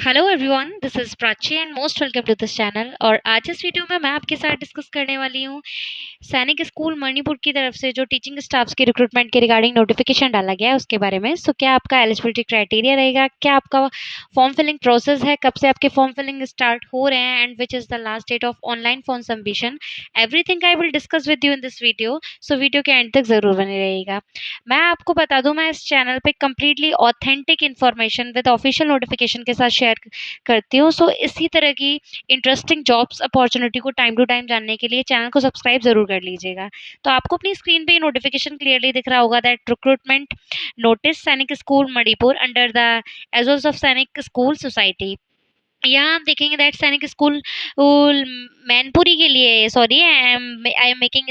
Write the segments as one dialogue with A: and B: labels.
A: Hello everyone, this is Prachi and most welcome to this channel. और आज इस video में मैं आपके साथ डिस्कस करने वाली हूँ सैनिक स्कूल मणिपुर की तरफ से जो टीचिंग स्टाफ्स के रिक्रूटमेंट के रिगार्डिंग नोटिफिकेशन डाला गया है उसके बारे में। सो क्या आपका एलिजिबिलिटी क्राइटेरिया रहेगा, क्या आपका फॉर्म फिलिंग प्रोसेस है, कब से आपके फॉर्म फिलिंग स्टार्ट हो रहे हैं and which is the last date of online form submission. Everything I will discuss with you in this video, so video के एंड तक ज़रूर बने रहिएगा। मैं आपको बता दूं, मैं इस चैनल पे completely authentic information with official notification के साथ शेयर करती हूँ। सो इसी तरह की इंटरेस्टिंग जॉब्स अपॉर्चुनिटी को टाइम टू टाइम जानने के लिए चैनल को सब्सक्राइब जरूर कर लीजिएगा। तो आपको अपनी स्क्रीन पे नोटिफिकेशन क्लियरली दिख रहा होगा that recruitment notice Sainik school Manipur under the aegis of Sainik school society. यहाँ आप देखेंगे दैट सैनिक स्कूल मैनपुरी के लिए, sorry I am making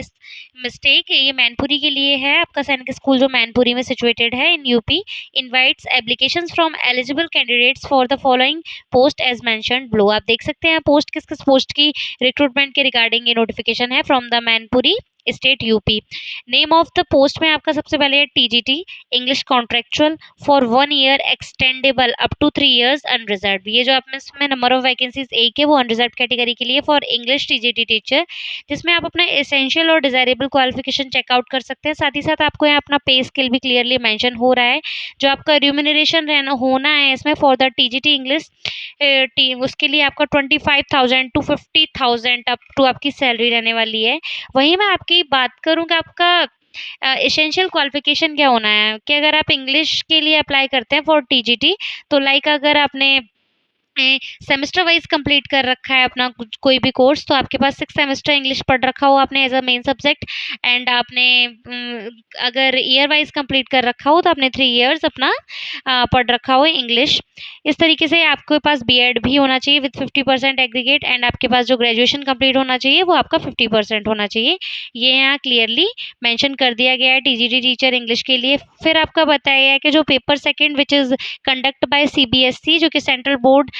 A: mistake, ये मैनपुरी के लिए है। आपका सैनिक स्कूल जो मैनपुरी में सिचुएटेड है in UP invites applications from eligible candidates for the following post as mentioned below. आप देख सकते हैं पोस्ट किस किस पोस्ट की रिक्रूटमेंट के रिगार्डिंग ये नोटिफिकेशन है from the Mainpuri state UP. Name of the post में आपका सबसे पहले है TGT English contractual for 1 year extendable up to 3 years unreserved. ये जो आप में इसमें नंबर ऑफ वैकेंसीज एक है वो अनरिजर्व कैटेगरी के लिए फॉर इंग्लिश टीजीटी टीचर, जिसमें आप अपना एसेंशियल और डिजायरेबल क्वालिफिकेशन चेकआउट कर सकते हैं। साथ ही साथ आपको यहाँ अपना पे स्केल भी क्लियरली मेंशन हो रहा है। जो आपका रिम्यूनरेशन रहना होना है इसमें for the TGT English team, उसके लिए आपका 25,000 to 50,000 अप टू आपकी सैलरी रहने वाली है। वहीं मैं आपकी बात करूँ कि आपका एसेंशियल क्वालिफिकेशन क्या होना है, कि अगर आप इंग्लिश के लिए अप्लाई करते हैं फॉर टीजीटी, तो लाइक अगर आपने सेमेस्टर वाइज कंप्लीट कर रखा है अपना कोई भी कोर्स, तो आपके पास 6 सेमेस्टर इंग्लिश पढ़ रखा हो आपने as a main subject, and आपने अगर ईयर वाइज कंप्लीट कर रखा हो तो आपने 3 ईयर्स अपना पढ़ रखा हो इंग्लिश। इस तरीके से आपके पास बीएड भी होना चाहिए विद 50% एग्रीगेट, एंड आपके पास जो ग्रेजुएशन कंप्लीट होना चाहिए वो आपका 50% होना चाहिए। ये यहाँ क्लियरली मेंशन कर दिया गया है टीजीटी टीचर इंग्लिश के लिए। फिर आपका बताया गया है कि जो paper second which is conduct by CBSE, जो कि सेंट्रल बोर्ड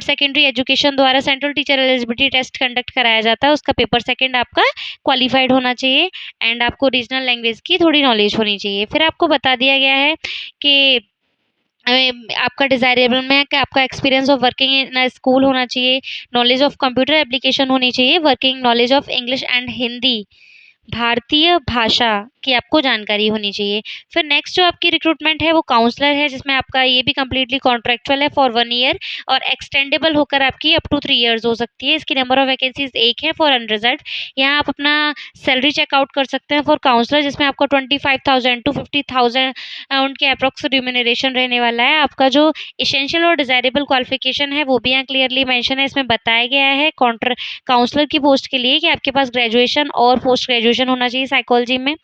A: सेकेंडरी एजुकेशन द्वारा central teacher eligibility test conduct कराया जाता है, उसका पेपर सेकंड आपका क्वालिफाइड होना चाहिए, एंड आपको रीजनल लैंग्वेज की थोड़ी नॉलेज होनी चाहिए। फिर आपको बता दिया गया है कि आपका डिज़ायरेबल में कि आपका experience of working in a school होना चाहिए, नॉलेज ऑफ कंप्यूटर एप्लीकेशन होनी चाहिए, working knowledge of English and Hindi भारतीय भाषा की आपको जानकारी होनी चाहिए। फिर नेक्स्ट जो आपकी रिक्रूटमेंट है वो काउंसलर है, जिसमें आपका ये भी कम्प्लीटली कॉन्ट्रेक्चुअल है फॉर 1 ईयर और एक्सटेंडेबल होकर आपकी अप टू 3 ईयर्स हो सकती है। इसकी नंबर ऑफ वैकेंसीज एक है फॉर अनरिजर्व। यहाँ आप अपना सैलरी चेकआउट कर सकते हैं फॉर काउंसलर, जिसमें आपका 25,000 to 50,000 उनके अप्रोक्स रिम्यूनरेशन रहने वाला है। आपका जो एसेंशियल और डिजायरेबल क्वालिफिकेशन है वो भी यहाँ क्लियरली मेंशन है। इसमें बताया गया है काउंसलर की पोस्ट के लिए कि आपके पास ग्रेजुएशन और पोस्ट ग्रेजुएशन होना चाहिए साइकोलॉजी में,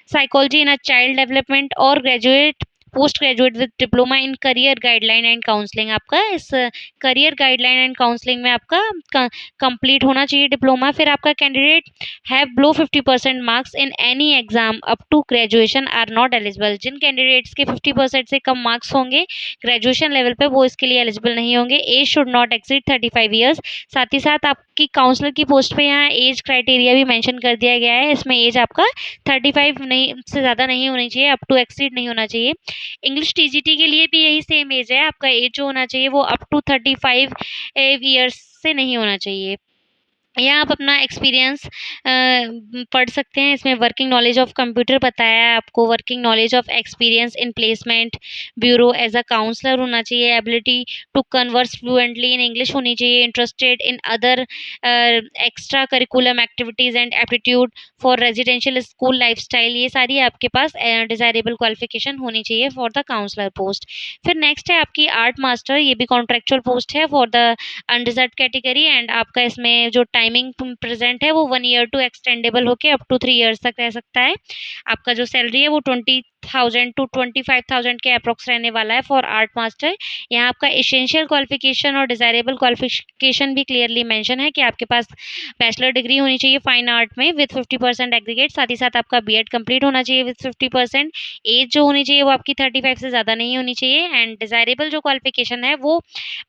A: psychology in a child development, और graduate post graduate with diploma in career guideline and counselling. आपका इस करियर गाइडलाइन एंड काउंसलिंग में आपका कंप्लीट होना चाहिए डिप्लोमा। फिर आपका candidate have below 50% marks in any exam up to graduation are not eligible. जिन कैंडिडेट्स के 50% से कम मार्क्स होंगे ग्रेजुएशन लेवल पे वो इसके लिए एलिजिबल नहीं होंगे। Age should not exceed 35 years. साथ ही साथ आपकी काउंसलर की पोस्ट पे यहाँ एज क्राइटेरिया भी मेंशन कर दिया गया है। इसमें एज आपका 35 नहीं से ज़्यादा नहीं होनी चाहिए, अप टू एक्सीड नहीं होना चाहिए। इंग्लिश टीजीटी के लिए भी यही सेम एज है, आपका एज जो होना चाहिए वो अप टू 35 ईयर्स से नहीं होना चाहिए। यहाँ आप अपना एक्सपीरियंस पढ़ सकते हैं। इसमें वर्किंग नॉलेज ऑफ कंप्यूटर बताया है आपको, working knowledge of experience in placement bureau as a counsellor होना चाहिए, ability to converse fluently in English होनी चाहिए, interested in other extra curriculum activities and aptitude for residential school lifestyle. ये सारी आपके पास डिज़ायरेबल क्वालिफिकेशन होनी चाहिए फॉर द काउंसलर पोस्ट। फिर नेक्स्ट है आपकी आर्ट मास्टर, ये भी कॉन्ट्रेक्चुअल पोस्ट है for the unreserve category, and आपका इसमें जो टाइमिंग प्रेजेंट है वो 1 ईयर टू एक्सटेंडेबल होके अप टू 3 ईयर्स तक रह सकता है। आपका जो सैलरी है वो 20,000 to 25,000 के अप्रोक्स रहने वाला है फॉर आर्ट मास्टर। यहाँ आपका एसेंशियल क्वालिफिकेशन और डिजायरेबल क्वालिफिकेशन भी क्लियरली मेंशन है कि आपके पास बैचलर डिग्री होनी चाहिए फाइन आर्ट में विद 50% एग्रीगेट, साथ ही साथ आपका बीएड कंप्लीट होना चाहिए विद 50%। एज जो होनी चाहिए वो आपकी 35 से ज़्यादा नहीं होनी चाहिए, एंड डिजायरेबल जो क्वालिफिकेशन है वो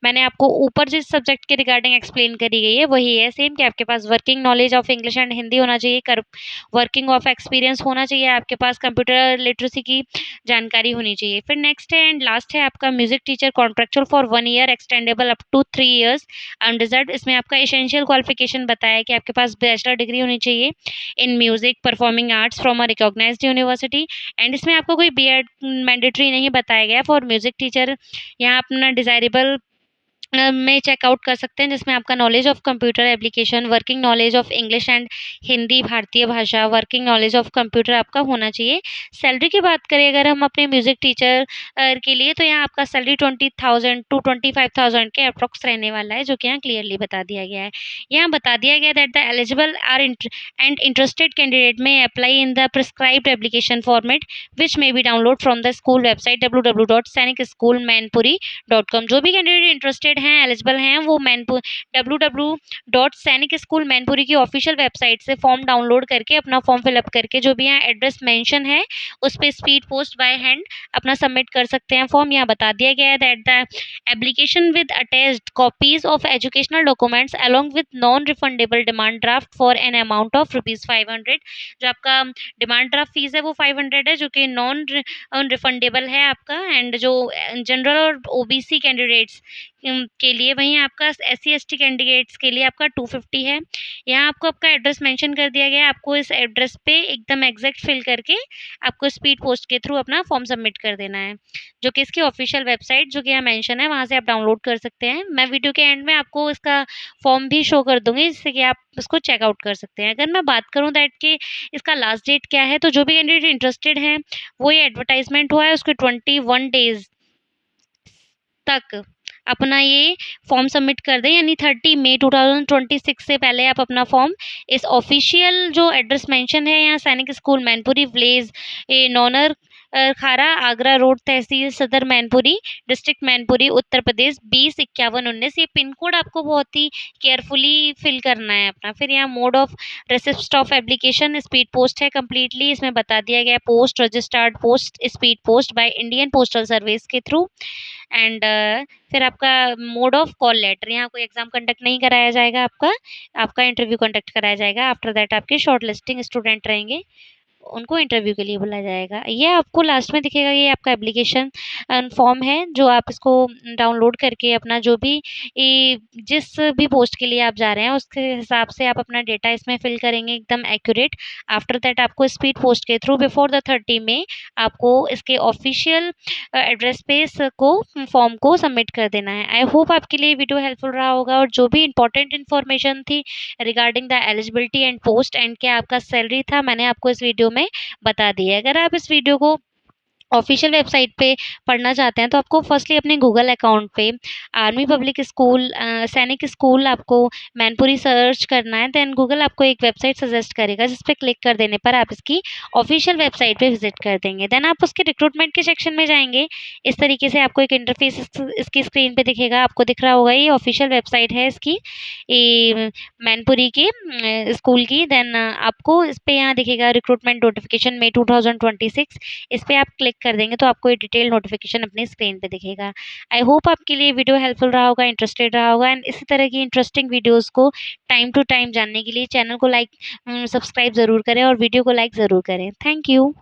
A: मैंने आपको ऊपर जिस सब्जेक्ट के रिगार्डिंग एक्सप्लेन करी गई है वही है सेम, कि आपके पास working knowledge of English and Hindi होना चाहिए, वर्किंग ऑफ एक्सपीरियंस होना चाहिए, आपके पास कंप्यूटर लिटरेसी की जानकारी होनी चाहिए। फिर नेक्स्ट है एंड लास्ट है आपका music teacher contractual for 1 year extendable up to 3 years unreserved. इसमें आपका एसेंशियल क्वालिफिकेशन बताया कि आपके पास बैचलर डिग्री होनी चाहिए in music performing arts from a recognised university. And इसमें आपको कोई बीएड मैंडेटरी नहीं बताया गया फॉर म्यूजिक टीचर। यहाँ अपना डिजायरेबल में चेकआउट कर सकते हैं, जिसमें आपका knowledge of computer application, working knowledge of English and Hindi भारतीय भाषा, वर्किंग नॉलेज ऑफ कंप्यूटर आपका होना चाहिए। सैलरी की बात करें अगर हम अपने म्यूजिक टीचर के लिए, तो यहाँ आपका सैलरी 20,000 टू 25,000 के अप्रॉक्स रहने वाला है, जो कि यहाँ क्लियरली बता दिया गया है। यहाँ बता दिया गया that the eligible are and interested candidate may apply in the prescribed application format which may be download from the school website www.sainikschoolmanpuri.com। जो भी कैंडिडेट इंटरेस्टेड हैं, एलिजिबल हैं, वो www.sainikschoolmanpuri की ऑफिशियल वेबसाइट से फॉर्म डाउनलोड करके अपना form fill up करके जो भी यहाँ एड्रेस मेंशन है उस पर स्पीड पोस्ट बाय हैंड अपना सबमिट कर सकते हैं फॉर्म। यहाँ बता दिया गया है that the application with attached copies of educational documents along with non refundable demand draft for an amount of ₹500। जो आपका डिमांड ड्राफ्ट फीस है वो 500 है, जो कि नॉन रिफंडेबल है आपका। एंड जो जनरल और ओबीसी कैंडिडेट्स के लिए, वहीं आपका SC ST कैंडिडेट्स के लिए आपका 250 है। यहाँ आपको आपका एड्रेस मेंशन कर दिया गया है, आपको इस एड्रेस पे एकदम एग्जैक्ट फिल करके आपको स्पीड पोस्ट के थ्रू अपना फॉर्म सबमिट कर देना है, जो कि इसकी ऑफिशियल वेबसाइट जो कि यहाँ मेंशन है वहाँ से आप डाउनलोड कर सकते हैं। मैं वीडियो के एंड में आपको इसका फॉर्म भी शो कर दूंगी, जिससे कि आप इसको चेकआउट कर सकते हैं। अगर मैं बात करूँ दैट कि इसका लास्ट डेट क्या है, तो जो भी कैंडिडेट इंटरेस्टेड हैं वो ये एडवर्टाइजमेंट हुआ है उसके 21 डेज तक अपना ये फॉर्म सबमिट कर दें, यानी 30 मई 2026 से पहले आप अपना फॉर्म इस ऑफिशियल जो एड्रेस मेंशन है यहाँ सैनिक स्कूल मैनपुरी विलेज नौनर खारा आगरा रोड तहसील सदर मैनपुरी डिस्ट्रिक्ट मैनपुरी उत्तर प्रदेश 205119, ये पिन कोड आपको बहुत ही केयरफुली फिल करना है अपना। फिर यहाँ mode of receipt of application speed post है कम्प्लीटली, इसमें बता दिया गया post registered post speed post by Indian postal service के थ्रू। एंड फिर आपका मोड ऑफ कॉल लेटर, यहाँ कोई एग्जाम कंडक्ट नहीं कराया जाएगा, आपका इंटरव्यू कंडक्ट कराया जाएगा। आफ्टर दैट आपके शॉर्ट लिस्टिंग स्टूडेंट रहेंगे, उनको इंटरव्यू के लिए बुलाया जाएगा। ये आपको लास्ट में दिखेगा, ये आपका एप्लीकेशन फॉर्म है जो आप इसको डाउनलोड करके अपना जो भी जिस भी पोस्ट के लिए आप जा रहे हैं उसके हिसाब से आप अपना डेटा इसमें फिल करेंगे एकदम एक्यूरेट। आफ्टर दैट आपको स्पीड पोस्ट के थ्रू बिफोर द 30 में आपको इसके ऑफिशियल एड्रेस पे इसको फॉर्म को सबमिट कर देना है। आई होप आपके लिए वीडियो हेल्पफुल रहा होगा, और जो भी इंपॉर्टेंट इन्फॉर्मेशन थी regarding the eligibility and post and क्या आपका सैलरी था, मैंने आपको इस वीडियो में बता दी है। अगर आप इस वीडियो को ऑफिशियल वेबसाइट पे पढ़ना चाहते हैं तो आपको फर्स्टली अपने गूगल अकाउंट पे आर्मी पब्लिक स्कूल सैनिक स्कूल आपको मैनपुरी सर्च करना है। देन गूगल आपको एक वेबसाइट सजेस्ट करेगा, जिस पे क्लिक कर देने पर आप इसकी ऑफिशियल वेबसाइट पे विजिट कर देंगे। देन आप उसके रिक्रूटमेंट के सेक्शन में जाएंगे, इस तरीके से आपको एक इंटरफेस इसकी स्क्रीन पे दिखेगा, आपको दिख रहा होगा ये ऑफिशियल वेबसाइट है इसकी मैनपुरी की स्कूल की। देन आपको इस पे यहाँ दिखेगा रिक्रूटमेंट नोटिफिकेशन मई 2026, इस पे आप क्लिक कर देंगे तो आपको ये डिटेल नोटिफिकेशन अपनी स्क्रीन पे दिखेगा। आई होप आपके लिए वीडियो हेल्पफुल रहा होगा, इंटरेस्टेड रहा होगा, एंड इसी तरह की इंटरेस्टिंग वीडियोस को टाइम टू टाइम जानने के लिए चैनल को सब्सक्राइब ज़रूर करें और वीडियो को लाइक ज़रूर करें। Thank you.